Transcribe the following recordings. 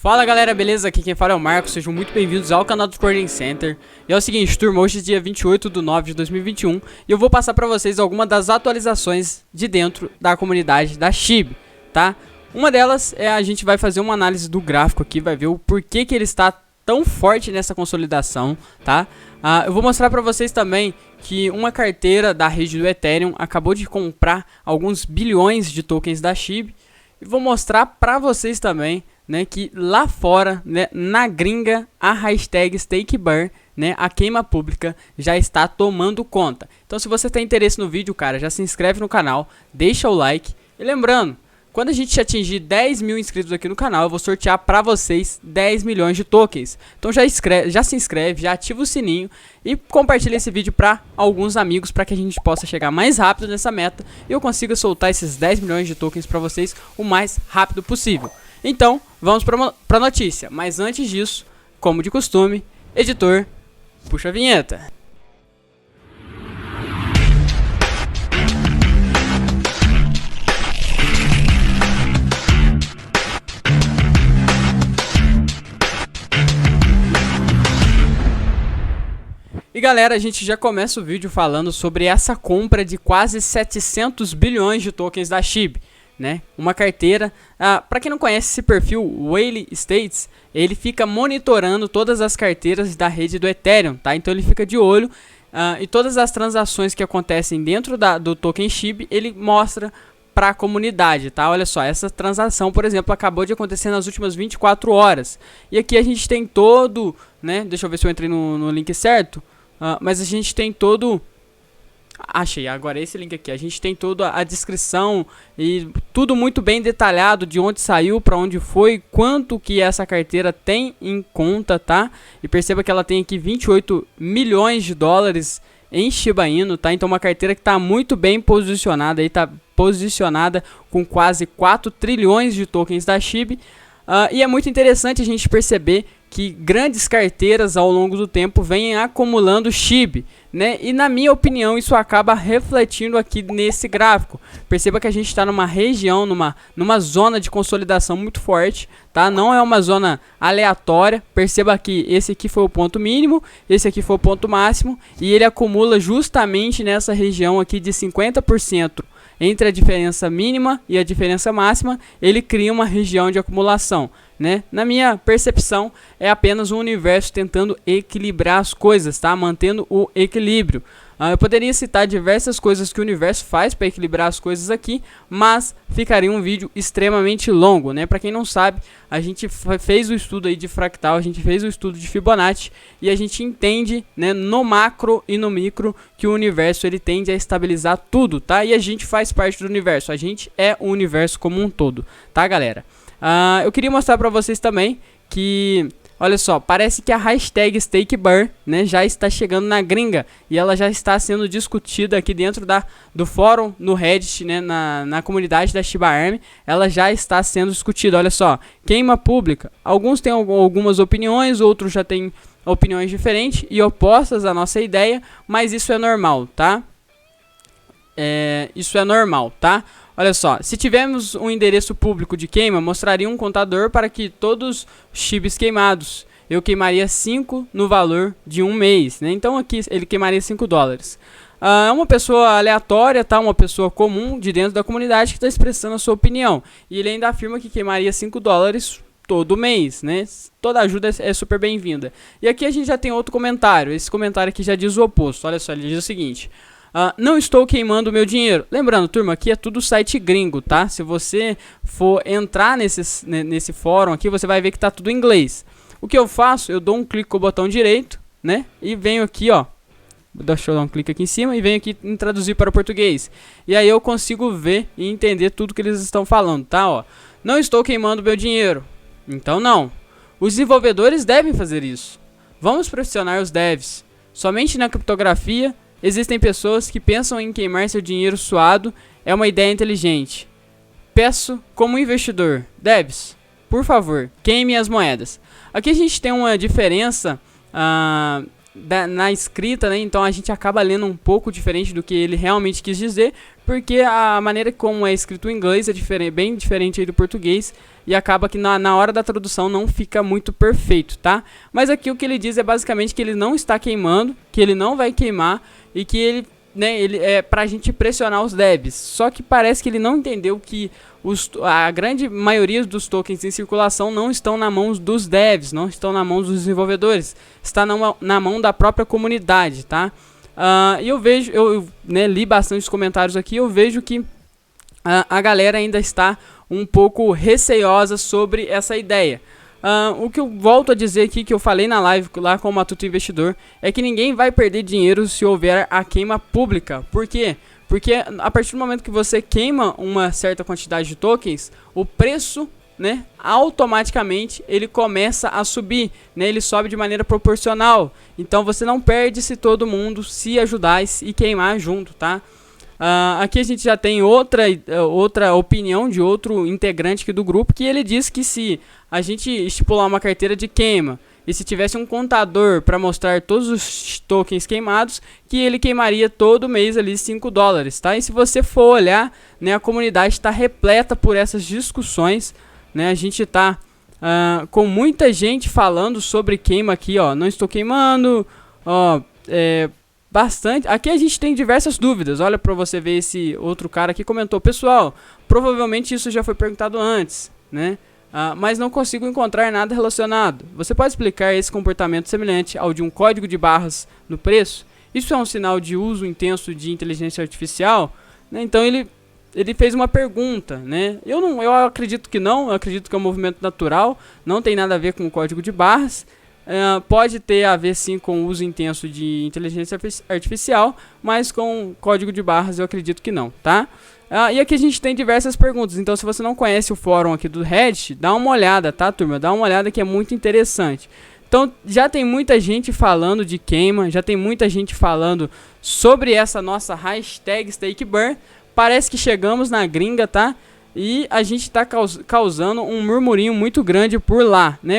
Fala galera, beleza? Aqui quem fala é o Marcos, sejam muito bem-vindos ao canal do Trading Center. E é o seguinte, turma, hoje é dia 28/9/2021 e eu vou passar pra vocês algumas das atualizações de dentro da comunidade da SHIB, tá? Uma delas é a gente vai fazer uma análise do gráfico aqui, vai ver o porquê que ele está tão forte nessa consolidação, tá? Eu vou mostrar pra vocês também que uma carteira da rede do Ethereum acabou de comprar alguns bilhões de tokens da SHIB. E vou mostrar pra vocês também, né, que lá fora, né, na gringa, a hashtag StakeBurn, né, a queima pública, já está tomando conta. Então se você tem interesse no vídeo, cara, já se inscreve no canal, deixa o like. E lembrando, quando a gente atingir 10 mil inscritos aqui no canal, eu vou sortear pra vocês 10 milhões de tokens. Então já se inscreve, já ativa o sininho e compartilha esse vídeo pra alguns amigos, pra que a gente possa chegar mais rápido nessa meta e eu consiga soltar esses 10 milhões de tokens pra vocês o mais rápido possível. Então, vamos pra notícia. Mas antes disso, como de costume, editor, puxa a vinheta. E galera, a gente já começa o vídeo falando sobre essa compra de quase 700 bilhões de tokens da SHIB, né? Uma carteira, para quem não conhece esse perfil, o Whale States, ele fica monitorando todas as carteiras da rede do Ethereum, tá? Então ele fica de olho e todas as transações que acontecem dentro do token SHIB, ele mostra para a comunidade, tá? Olha só, essa transação, por exemplo, acabou de acontecer nas últimas 24 horas. E aqui a gente tem todo, né? Deixa eu ver se eu entrei no link certo. Mas a gente tem todo... Achei, agora esse link aqui. A gente tem toda a descrição e tudo muito bem detalhado de onde saiu, para onde foi, quanto que essa carteira tem em conta, tá? E perceba que ela tem aqui 28 milhões de dólares em Shiba Inu, tá? Então uma carteira que está muito bem posicionada, aí tá posicionada com quase 4 trilhões de tokens da SHIB. E é muito interessante a gente perceber que grandes carteiras ao longo do tempo vêm acumulando SHIB, né? E na minha opinião isso acaba refletindo aqui nesse gráfico. Perceba que a gente está numa região, numa zona de consolidação muito forte, tá? Não é uma zona aleatória. Perceba que esse aqui foi o ponto mínimo, esse aqui foi o ponto máximo e ele acumula justamente nessa região aqui de 50%. Entre a diferença mínima e a diferença máxima, ele cria uma região de acumulação, né? Na minha percepção, é apenas um universo tentando equilibrar as coisas, tá? Mantendo o equilíbrio. Eu poderia citar diversas coisas que o universo faz para equilibrar as coisas aqui, mas ficaria um vídeo extremamente longo, né? Para quem não sabe, a gente fez o estudo aí de fractal, a gente fez o estudo de Fibonacci e a gente entende, né, no macro e no micro que o universo ele tende a estabilizar tudo, tá? E a gente faz parte do universo, a gente é o universo como um todo, tá, galera? Eu queria mostrar para vocês também que... Olha só, parece que a hashtag StakeBurn, né, já está chegando na gringa e ela já está sendo discutida aqui dentro do fórum no Reddit, né, na comunidade da Shiba Army. Ela já está sendo discutida. Olha só, queima pública. Alguns têm algumas opiniões, outros já têm opiniões diferentes e opostas à nossa ideia, mas isso é normal, tá? Isso é normal, tá? Olha só, se tivermos um endereço público de queima, mostraria um contador para que todos os SHIBs queimados. Eu queimaria 5 no valor de um mês, né? Então aqui ele queimaria 5 dólares. É uma pessoa aleatória, tá? Uma pessoa comum de dentro da comunidade que está expressando a sua opinião. E ele ainda afirma que queimaria 5 dólares todo mês, né? Toda ajuda é super bem-vinda. E aqui a gente já tem outro comentário. Esse comentário aqui já diz o oposto. Olha só, ele diz o seguinte... não estou queimando meu dinheiro. Lembrando, turma, aqui é tudo site gringo, tá? Se você for entrar nesse fórum aqui, você vai ver que tá tudo em inglês. O que eu faço? Eu dou um clique com o botão direito, né? E venho aqui, ó. Deixa eu dar um clique aqui em cima e venho aqui em traduzir para o português. E aí eu consigo ver e entender tudo que eles estão falando, tá? Ó, não estou queimando meu dinheiro. Então não. Os desenvolvedores devem fazer isso. Vamos pressionar os devs. Somente na criptografia existem pessoas que pensam em queimar seu dinheiro suado. É uma ideia inteligente. Peço como investidor, devs, por favor, queime as moedas. Aqui a gente tem uma diferença na escrita, né? Então a gente acaba lendo um pouco diferente do que ele realmente quis dizer. porque a maneira como é escrito em inglês é bem diferente aí do português, e acaba que na hora da tradução não fica muito perfeito, tá? Mas aqui o que ele diz é basicamente que ele não está queimando, que ele não vai queimar, e que ele, né, ele é pra gente pressionar os devs. Só que parece que ele não entendeu que a grande maioria dos tokens em circulação não estão na mão dos devs, não estão na mão dos desenvolvedores, está na mão da própria comunidade, tá? E eu vejo, né, li bastante os comentários aqui, eu vejo que a galera ainda está um pouco receosa sobre essa ideia. O que eu volto a dizer aqui, que eu falei na live lá com o Matuto Investidor, é que ninguém vai perder dinheiro se houver a queima pública. Por quê? Porque a partir do momento que você queima uma certa quantidade de tokens, o preço, né, automaticamente ele começa a subir, né, ele sobe de maneira proporcional. Então você não perde se todo mundo se ajudar e queimar junto, tá? Aqui a gente já tem outra opinião de outro integrante aqui do grupo, que ele diz que se a gente estipular uma carteira de queima e se tivesse um contador para mostrar todos os tokens queimados, que ele queimaria todo mês ali $5, tá? E se você for olhar, né, a comunidade está repleta por essas discussões, né? A gente está com muita gente falando sobre queima aqui, ó, não estou queimando, ó, bastante. Aqui a gente tem diversas dúvidas. Olha para você ver, esse outro cara aqui comentou: pessoal, provavelmente isso já foi perguntado antes, né? Mas não consigo encontrar nada relacionado. Você pode explicar esse comportamento semelhante ao de um código de barras no preço? Isso é um sinal de uso intenso de inteligência artificial, né? Então ele fez uma pergunta, né? Eu acredito que não. Eu acredito que é um movimento natural, não tem nada a ver com o código de barras. Pode ter a ver sim com o uso intenso de inteligência artificial, mas com código de barras eu acredito que não, tá? E aqui a gente tem diversas perguntas, então se você não conhece o fórum aqui do Reddit, dá uma olhada, tá, turma? Dá uma olhada que é muito interessante. Então já tem muita gente falando de queima, já tem muita gente falando sobre essa nossa hashtag StakeBurn. Parece que chegamos na gringa, tá? E a gente está causando um murmurinho muito grande por lá, né?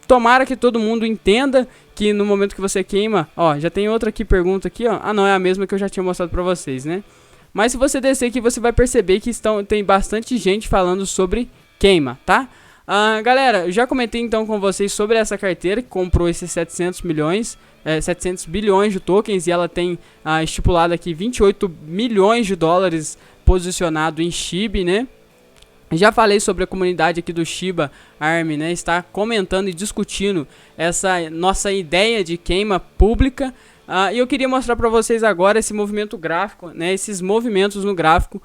Tomara que todo mundo entenda que no momento que você queima, ó, já tem outra aqui, pergunta aqui, ó. Não é a mesma que eu já tinha mostrado pra vocês, né? Mas se você descer aqui, você vai perceber que tem bastante gente falando sobre queima, tá? Galera, eu já comentei então com vocês sobre essa carteira que comprou esses 700 bilhões de tokens, e ela tem estipulado aqui 28 milhões de dólares posicionado em SHIB, né? Já falei sobre a comunidade aqui do Shiba Army, né? Está comentando e discutindo essa nossa ideia de queima pública. E eu queria mostrar para vocês agora esse movimento gráfico, né? Esses movimentos no gráfico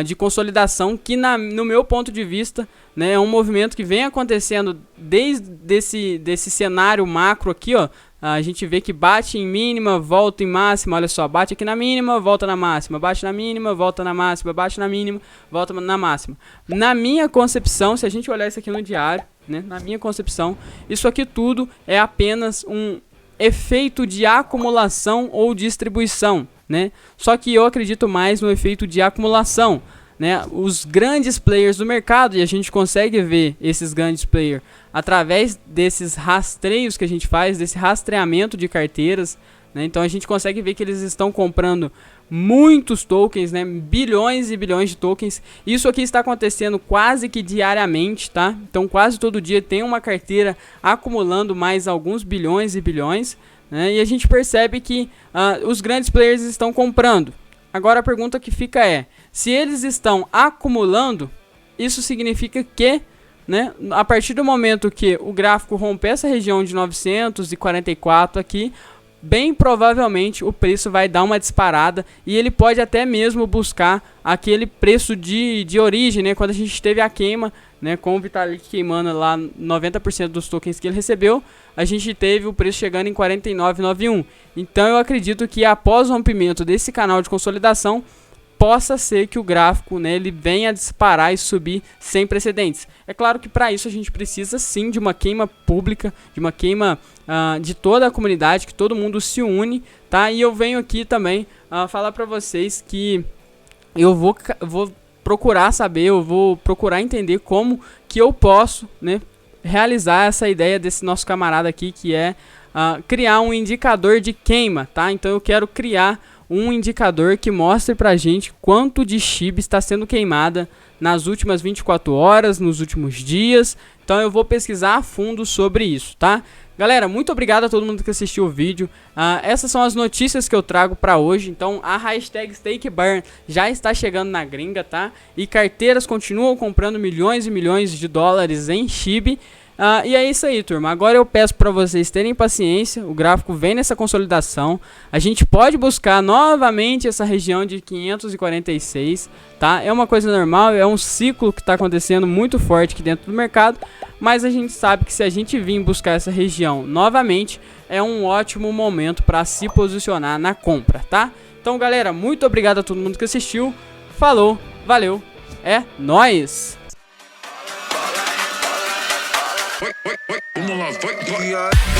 de consolidação, que no meu ponto de vista, né, é um movimento que vem acontecendo desde desse cenário macro aqui, ó. A gente vê que bate em mínima, volta em máxima, olha só, bate aqui na mínima, volta na máxima, bate na mínima, volta na máxima, bate na mínima, volta na máxima. Na minha concepção, se a gente olhar isso aqui no diário, né, na minha concepção, isso aqui tudo é apenas um efeito de acumulação ou distribuição, né? Só que eu acredito mais no efeito de acumulação, né? Os grandes players do mercado, e a gente consegue ver esses grandes players através desses rastreios que a gente faz, desse rastreamento de carteiras, né? Então a gente consegue ver que eles estão comprando muitos tokens, né? Bilhões e bilhões de tokens. Isso aqui está acontecendo quase que diariamente, tá? Então quase todo dia tem uma carteira acumulando mais alguns bilhões e bilhões, né? E a gente percebe que os grandes players estão comprando. Agora a pergunta que fica é: se eles estão acumulando, isso significa que, né, a partir do momento que o gráfico romper essa região de 944 aqui, bem provavelmente o preço vai dar uma disparada, e ele pode até mesmo buscar aquele preço de origem, né, quando a gente teve a queima, né, com o Vitalik queimando lá 90% dos tokens que ele recebeu, a gente teve o preço chegando em 49,91. Então eu acredito que após o rompimento desse canal de consolidação, possa ser que o gráfico, né, ele venha a disparar e subir sem precedentes. É claro que para isso a gente precisa sim de uma queima pública, de uma queima de toda a comunidade, que todo mundo se une, tá? E eu venho aqui também falar para vocês que eu vou procurar saber, eu vou procurar entender como que eu posso, né, realizar essa ideia desse nosso camarada aqui, que é criar um indicador de queima, tá? Então eu quero criar um indicador que mostre pra gente quanto de SHIB está sendo queimada nas últimas 24 horas, nos últimos dias. Então eu vou pesquisar a fundo sobre isso, tá? Galera, muito obrigado a todo mundo que assistiu o vídeo. Essas são as notícias que eu trago pra hoje. Então a hashtag StakeBurn já está chegando na gringa, tá? E carteiras continuam comprando milhões e milhões de dólares em SHIB. E é isso aí, turma. Agora eu peço para vocês terem paciência. O gráfico vem nessa consolidação. A gente pode buscar novamente essa região de 546, tá? É uma coisa normal, é um ciclo que está acontecendo muito forte aqui dentro do mercado. Mas a gente sabe que se a gente vir buscar essa região novamente, é um ótimo momento para se posicionar na compra, tá? Então, galera, muito obrigado a todo mundo que assistiu. Falou, valeu, é nóis! Vamos lá, vai.